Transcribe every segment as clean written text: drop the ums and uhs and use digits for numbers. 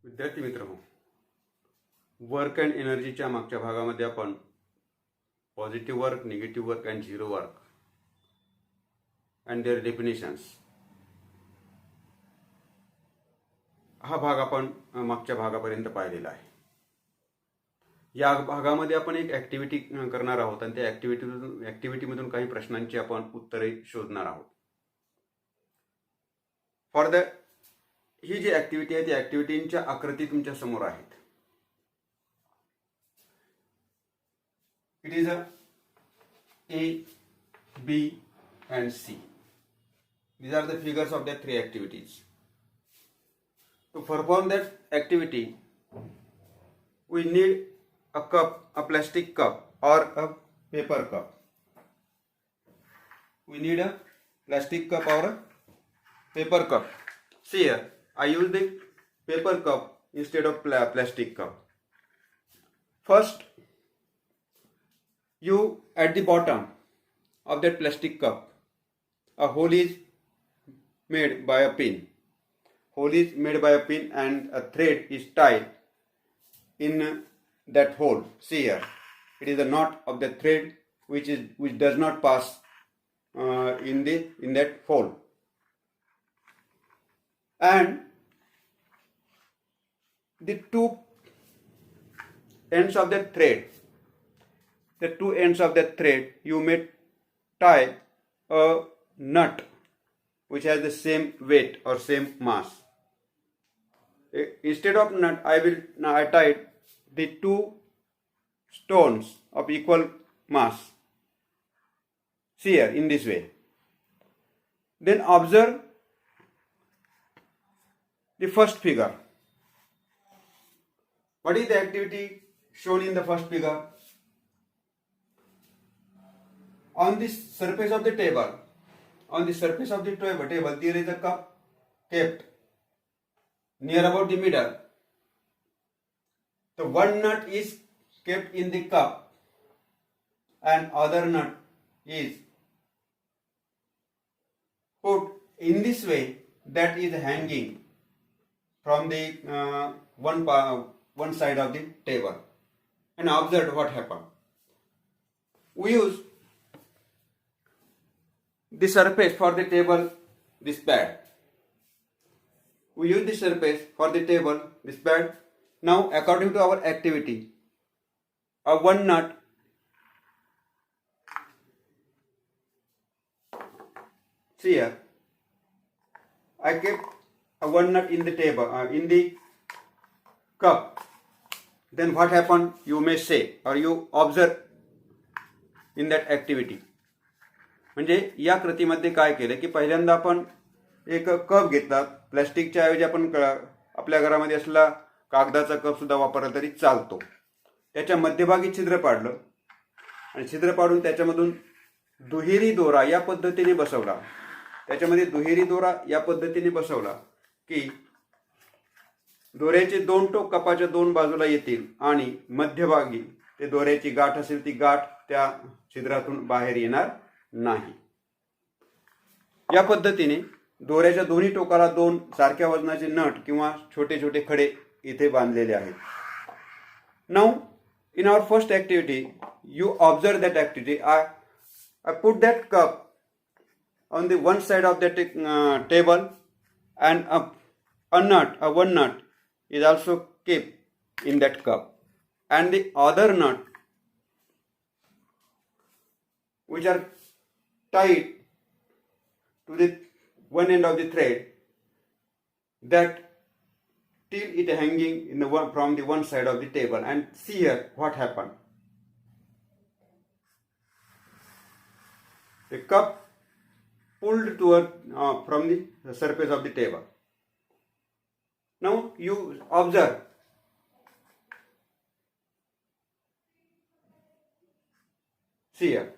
विद्यार्थी मित्रांनो, work and एनर्जीच्या मागच्या भागामध्ये आपण positive work, negative work and zero work and their definitions हा भाग आपण मागच्या भागापर्यंत पाहिलेला आहे. या भागामध्ये आपण एक ॲक्टिव्हिटी करणार आहोत आणि त्या ॲक्टिव्हिटीमधून काही प्रश्नांची आपण उत्तरे शोधणार आहोत. फॉर द ही जी ॲक्टिव्हिटी आहे, ती ॲक्टिव्हिटींच्या आकृती तुमच्या समोर आहेत. It is A, B and C. These are the figures of the three activities. To perform that activity, we need a cup, a plastic cup or a paper cup. We need a plastic cup or a paper cup. See here, I use the paper cup instead of plastic cup. First, you at the bottom of that plastic cup, a hole is made by a pin. Hole is made by a pin and a thread is tied in that hole. See here, it is the knot of the thread which does not pass in that hole. And the two ends of the thread, you may tie a nut which has the same weight or same mass. Instead of nut, I tied the two stones of equal mass. See here, in this way. Then observe the first figure. What is the activity shown in the first figure? On the surface of the table, there is a cup kept near about the middle. The one nut is kept in the cup and other nut is put in this way, that is hanging from the one side of the table. And observe what happened. We use the surface for the table, this pad. We use the surface for the table, this pad. Now, according to our activity, a one nut see here, I kept a one nut in the table, in the cup. Then what happened, you may say or you observe in that activity. म्हणजे या कृतीमध्ये काय केलं की पहिल्यांदा आपण एक cup घेतला. प्लॅस्टिकच्या ऐवजी आपण आपल्या घरामध्ये असलेला कागदाचा कप सुद्धा वापरला तरी चालतो. त्याच्या मध्यभागी छिद्र पाडलं आणि छिद्र पाडून त्याच्यामधून दुहेरी दोरा या पद्धतीने बसवला. की दोऱ्याचे दोन टोक कपाच्या दोन बाजूला येतील आणि मध्यभागी ते दोऱ्याची गाठ असेल, ती गाठ त्या छिद्रातून बाहेर येणार नाही. या पद्धतीने दोऱ्याच्या दोन्ही टोकाला दोन सारख्या वजनाचे नट किंवा छोटे छोटे खडे इथे बांधलेले आहेत. Now in our first activity, you observe that activity. I put that cup on the one side of that table and one nut is also kept in that cup, and the other nut which are tied to the one end of the thread, that till it hanging from the one side of the table. And see here what happened. The cup pulled toward from the surface of the table. Now you observe. See here.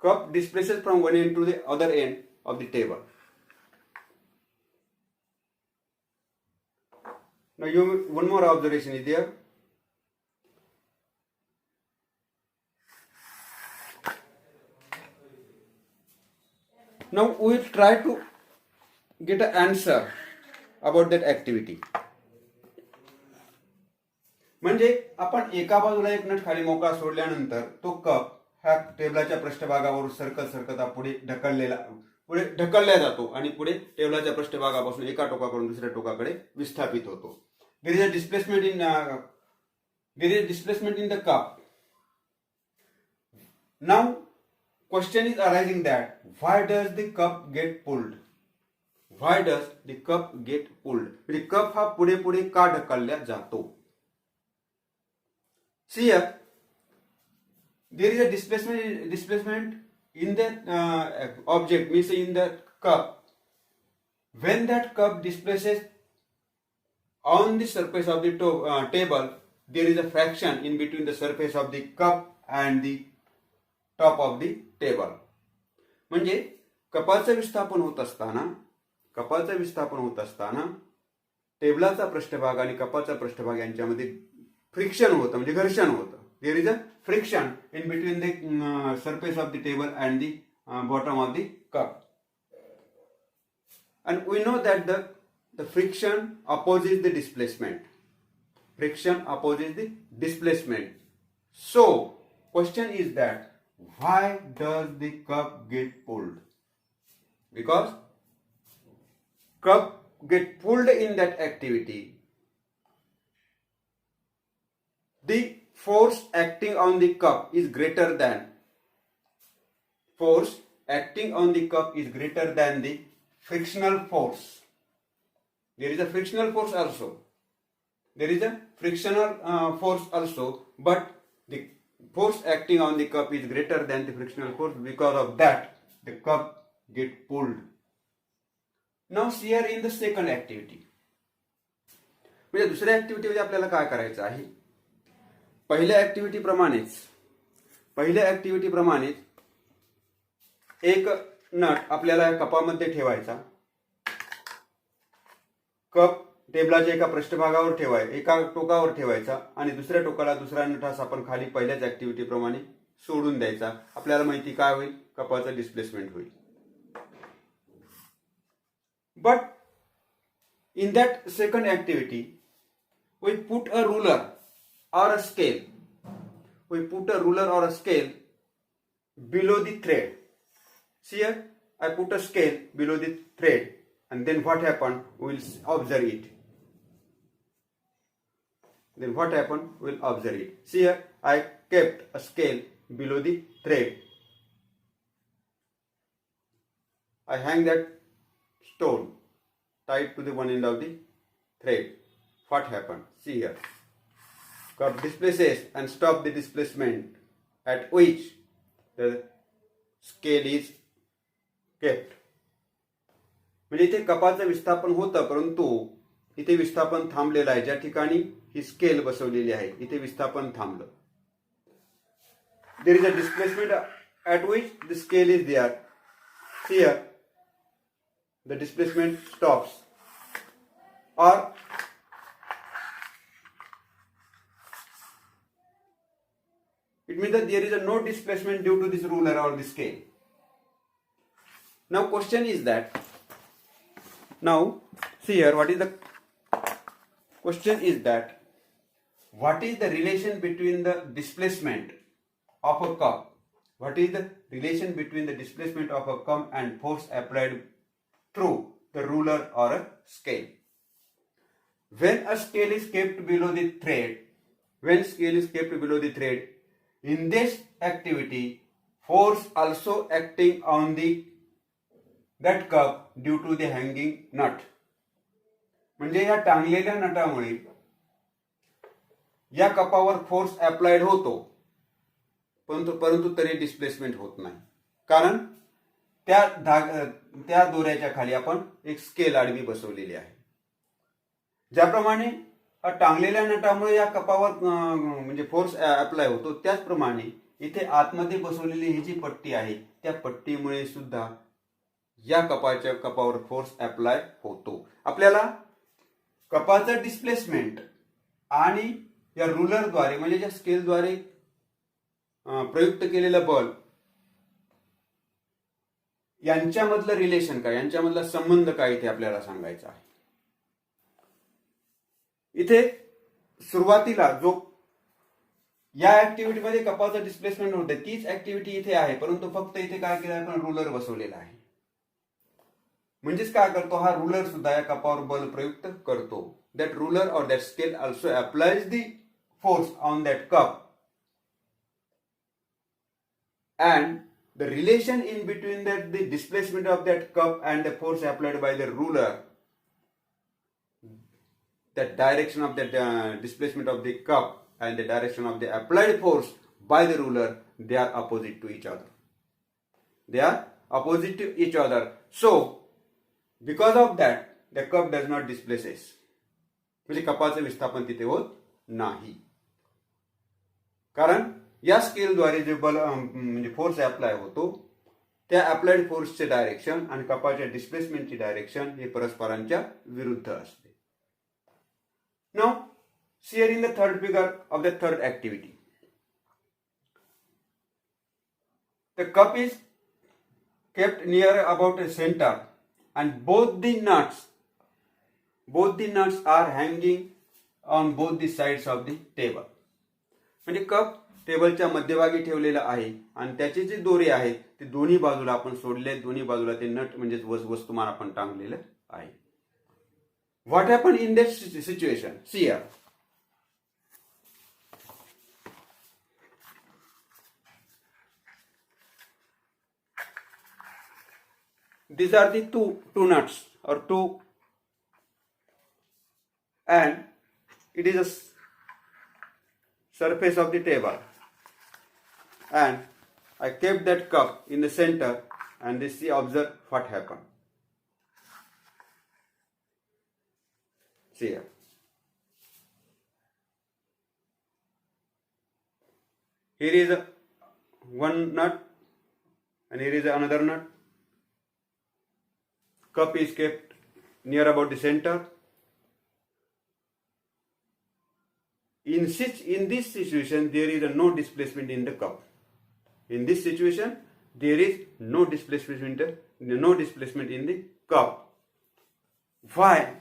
Cup displaces from one end to the other end of the table. Now one more observation is there. Now we will try to get an answer about that activity. म्हणजे आपण एका बाजूला एक नट खाली मोकळा सोडल्यानंतर तो cup ह्या टेबलाच्या पृष्ठभागावर सरकत पुढे ढकलल्या जातो आणि पुढे टेबलाच्या पृष्ठभागापासून एका टोकाकडून दुसऱ्या टोकाकडे विस्थापित होतो. There is a displacement in the cup. Now question is arising that why does the cup get pulled? Why does the cup get pulled? म्हणजे कप हा पुढे पुढे का ढकलल्या जातो? See here, there is a displacement in that object, means in the cup. When that cup displaces on the surface of the table, there is a fraction in between the surface of the cup and the top of the table. म्हणजे कपाचं विस्थापन होत असताना टेबलाचा पृष्ठभाग आणि कपाचा पृष्ठभाग यांच्यामध्ये friction होतं, म्हणजे घर्षण होतं. There is a friction in between the surface of the table and the bottom of the cup. And we know that the friction opposes the displacement. Friction opposes the displacement. So, question is that why does the cup get pulled? Because cup get pulled in that activity. The force acting on the cup is greater than the frictional force. There is a frictional force also. But the force acting on the cup is greater than the frictional force. Because of that, the cup get pulled. Now see here in the second activity. म्हणजे दुसऱ्या activity मध्ये आपल्याला काय करायचं आहे? पहिल्या activity प्रमाणेच एक नट आपल्याला कपामध्ये ठेवायचा. कप टेबलाच्या एका पृष्ठभागावर एका टोकावर ठेवायचा आणि दुसऱ्या टोकाला दुसरा नटास आपण खाली पहिल्याच ऍक्टिव्हिटी प्रमाणे सोडून द्यायचा. आपल्याला माहिती काय होईल? कपाचं डिस्प्लेसमेंट होईल. But in that second activity we put a ruler or a scale. We put a ruler or a scale below the thread. See here, I put a scale below the thread, and then what happened? We'll observe it. See here, I kept a scale below the thread. I hang that stone tied to the one end of the thread. What happened? See here. Cup displaces and stop the displacement at which the scale is kept. म्हणजे इथे कपाचं विस्थापन होतं, परंतु इथे विस्थापन थांबलेलं आहे. ज्या ठिकाणी ही स्केल बसवलेली आहे इथे विस्थापन थांबलं. There is a displacement at which the scale is there. Here the displacement stops, or it means that there is a no displacement due to this ruler or the scale. Now question is that, now see here, what is the question is that what is the relation between the displacement of a cup? What is the relation between the displacement of a cup and force applied through the ruler or a scale? When a scale is kept below the thread, in this activity, force also acting on that cup due to the hanging nut. म्हणजे या टांगलेल्या नटामुळे या कपावर force applied होतो, परंतु तरी displacement होत नाही. कारण त्या दोऱ्याच्या खाली आपण एक स्केल आडवी बसवलेली आहे. ज्याप्रमाणे टांगलेल्या नटामुळे या कपावर म्हणजे फोर्स अप्लाय होतो, त्याचप्रमाणे इथे आतमध्ये बसवलेली ही जी पट्टी आहे त्या पट्टीमुळे सुद्धा या कपावर फोर्स अप्लाय होतो. आपल्याला कपाचं डिस्प्लेसमेंट आणि या रुलरद्वारे म्हणजे ज्या स्केलद्वारे प्रयुक्त केलेलं बल यांच्यामधलं रिलेशन काय, यांच्यामधला संबंध काय इथे आपल्याला सांगायचा आहे. इथे सुरुवातीला जो या ऍक्टिव्हिटीमध्ये कपाचं डिस्प्लेसमेंट होते तीच ऍक्टिव्हिटी इथे आहे, परंतु फक्त इथे काय केलं आपण, रुलर बसवलेला आहे. म्हणजेच काय करतो, हा रुलर सुद्धा या कपावर बल प्रयुक्त करतो. दॅट रुलर और that scale also applies the force on that cup, and the relation in between that the displacement of that cup and the force applied by the ruler, the direction of the displacement of the cup and the direction of the applied force by the ruler, they are opposite to each other. They are opposite to each other. So because of that the cup does not displaces, म्हणजे कपाचे विस्थापन तिथे होत नाही. कारण या स्केलद्वारे जे बल म्हणजे force apply होतो त्या अप्लाइड फोर्सचे डायरेक्शन आणि कपाच्या डिस्प्लेसमेंटची डायरेक्शन हे परस्परांच्या विरुद्ध असते. Now see here in the third figure of the third activity, the cup is kept near about a center and both the nuts are hanging on both the sides of the table. म्हणजे cup टेबलच्या मध्यभागी ठेवलेला आहे आणि त्याचे जे दोरे आहेत ते दोन्ही बाजूला आपण सोडले, दोन्ही बाजूला ते नट म्हणजे वस्तुमान आपण टांगलेलं आहे. What happen in that situation, see here. These are the two nuts or two, and it is a surface of the table, and I kept that cup in the center and this, see, observe what happened. See here. Here is one nut and here is another nut. Cup is kept near about the center. In this situation there is no displacement in the cup. In this situation there is no displacement in the cup. Why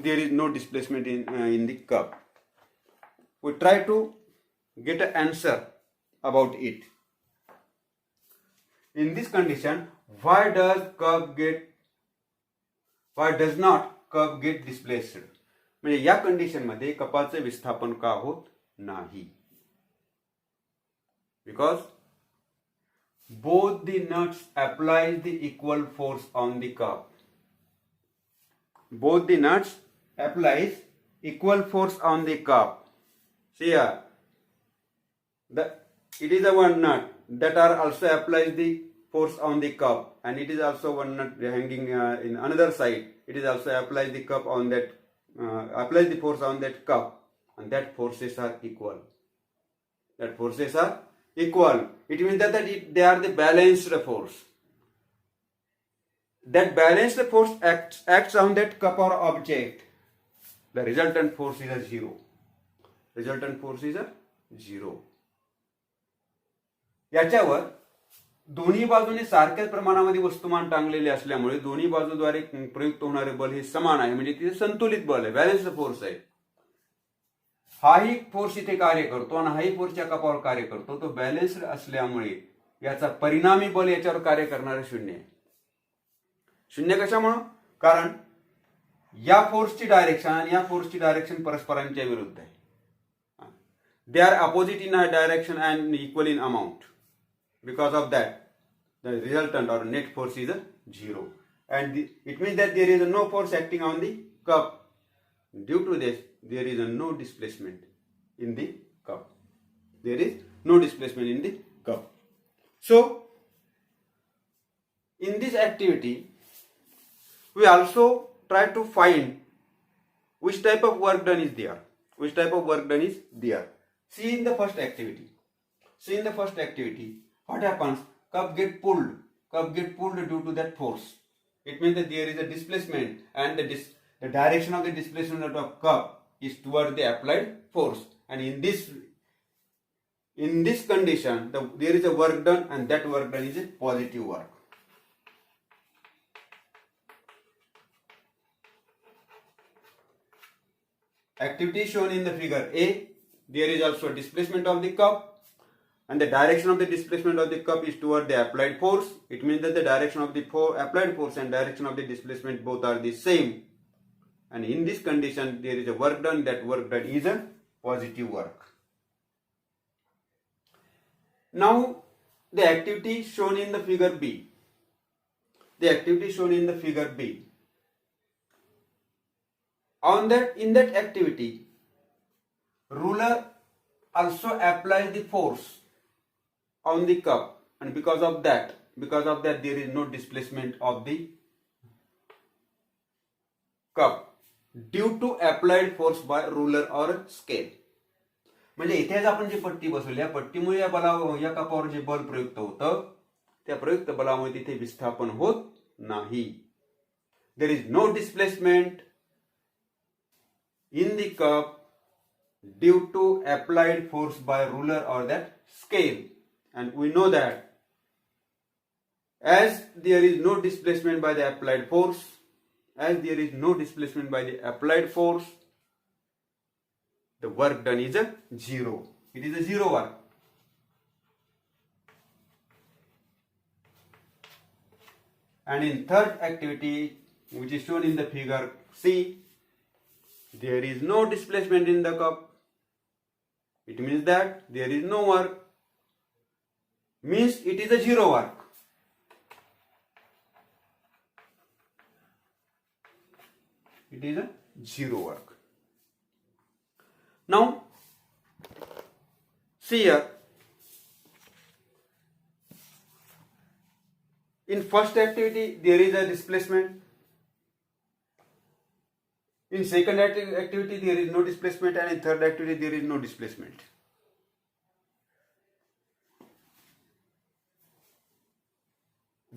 there is no displacement in the cup? We try to get an answer about it. In this condition, why does not cup get displaced? म्हणजे या condition मध्ये कपाचे विस्थापन का होत नाही? Because both the nuts applies the equal force on the cup. Both the nuts applies equal force on the cup. See here, it is a one nut that are also applies the force on the cup, and it is also one nut hanging in another side. It is also applies the cup on that applies the force on that cup, and that forces are equal. That forces are equal. It means that they are the balanced force. That balanced force acts on that cup or object. The resultant force is a zero. Resultant force is a zero. याच्यावर दोन्ही बाजूने सारख्याच प्रमाणामध्ये वस्तुमान टांगलेले असल्यामुळे दोन्ही बाजूद्वारे प्रयुक्त होणारे बल हे समान आहे, म्हणजे तिथे संतुलित बल आहे, बॅलन्स्ड फोर्स आहे. हाही फोर्स इथे कार्य करतो आणि हाही फोर्सच्या कपावर कार्य करतो. तो बॅलन्स्ड असल्यामुळे याचा परिणामी बल याच्यावर कार्य करणारे शून्य आहे. शून्य कशामुळे? कारण या फोर्सची डायरेक्शन आणि या फोर्सची डायरेक्शन परस्परांच्या विरुद्ध आहे. They are opposite in direction and equal in amount. Because of that, the resultant or net force is a zero, and it means that there is no force acting on the cup. Due to this, there is no displacement in the cup. There is no displacement in the cup. So, in this activity, we also try to find which type of work done is there. Which type of work done is there. See in the first activity. What happens? Cup get pulled due to that force. It means that there is a displacement, and the direction of the displacement of the cup is toward the applied force. And in this condition, there is a work done, and that work done is a positive work. activity shown in the figure A, there is also displacement of the cup, and the direction of the displacement of the cup is toward the applied force. It means that the direction of the applied force and direction of the displacement both are the same. And in this condition, there is a work done. That work done is a positive work. Now, the activity shown in the figure B. The activity shown in the figure B. In that activity, ruler also applies the force on the cup, and because of that there is no displacement of the cup due to applied force by ruler or scale. म्हणजे इथेच आपण जी पट्टी बसवली, या पट्टीमुळे या कपावर जे बल प्रयुक्त होतं, त्या प्रयुक्त बलामुळे तिथे विस्थापन होत नाही. There is no displacement in the cup due to applied force by ruler or that scale. And we know that as there is no displacement by the applied force, the work done is a zero. It is a zero work. And in third activity, which is shown in the figure C, there is no displacement in the cup. It means that there is no work. Means it is a zero work. It is a zero work. Now, see here. In first activity, there is a displacement. In second activity, there is no displacement, and in third activity, there is no displacement.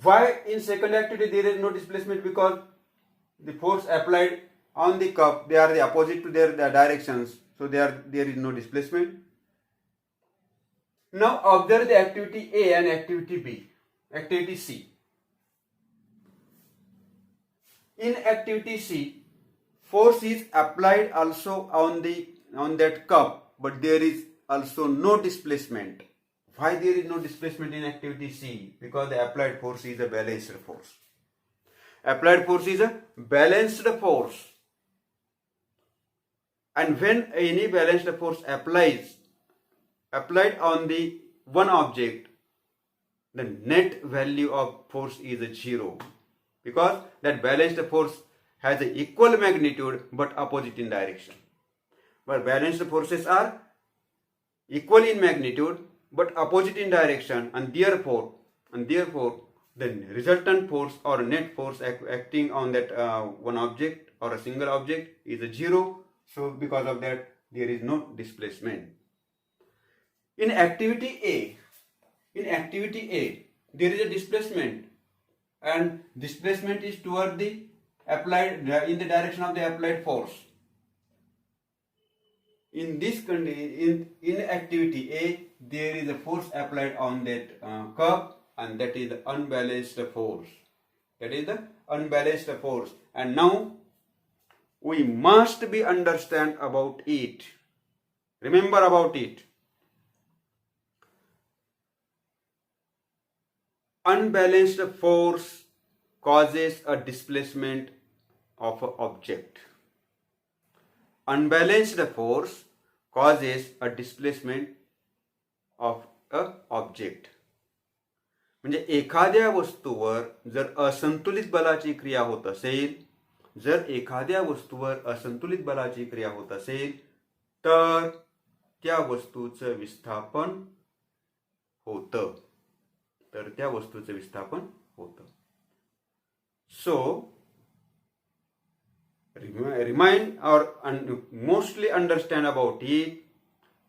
Why in second activity there is no displacement? Because the force applied on the cup, they are the opposite to their directions, so there is no displacement. Now observe the activity A and activity B, activity C. In activity C, force is applied also on that cup, but there is also no displacement. Why there is no displacement in activity C? Because the applied force is a balanced force. Applied force is a balanced force. And when any balanced force applied on the one object, the net value of force is a zero. Because that balanced force has an equal magnitude but opposite in direction. But balanced forces are equal in magnitude but opposite in direction, and therefore the resultant force or net force acting on that one object or a single object is a zero. So because of that there is no displacement. In activity A, there is a displacement, and displacement is toward the applied in the direction of the applied force. In this condition, in activity A, there is a force applied on that cup, and that is the unbalanced force. And now we must be understand about it. Remember about it. Unbalanced force causes a displacement of an object. Unbalanced force causes a displacement of a object. म्हणजे एखाद्या वस्तूवर जर असंतुलित बलाची क्रिया होत असेल, तर त्या वस्तूचं विस्थापन होतं. So remind or mostly understand about it.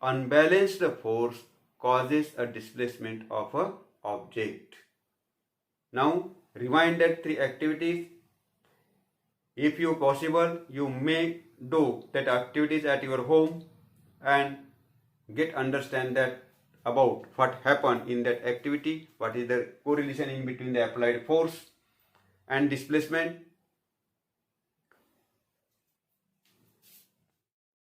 Unbalanced force causes a displacement of a object. Now rewind that three activities. If you possible, you may do that activities at your home and get understand that about what happened in that activity, what is the correlation in between the applied force and displacement,